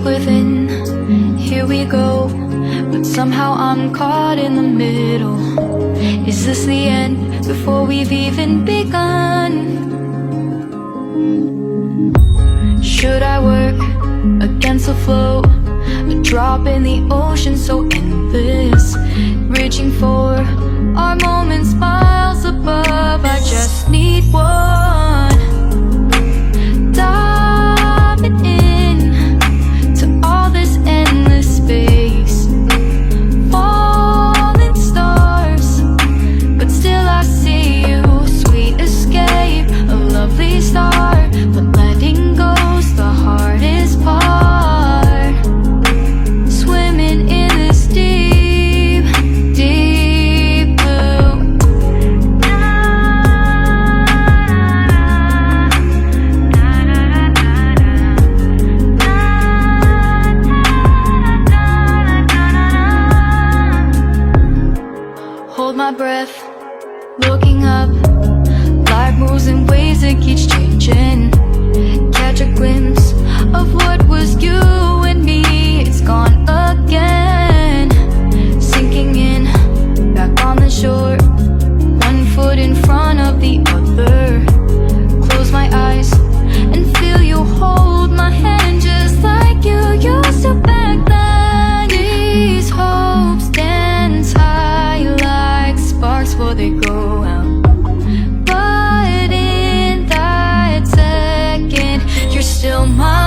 speak within, here we go. But somehow I'm caught in the middle. Is this the end before we've even begun? Should I work against the flow? A drop in the ocean so endless, reaching for our moments miles above. I just need one. Diving in to all this endless space, falling stars, but still I see you. Sweet escape, a lovely start, but letting go's the hardest part. Swimming in this deep, deep blue. Hold my breath, looking up. Life moves in ways that keeps changing. Catch a glimpse of what was you and me. It's gone again. Sinking in, back on the shore. One foot in front of the other. Close my eyes and feel you hold my hand just like you used to back then. These hopes dance high like sparks before they go out. But in that second, you're still mine.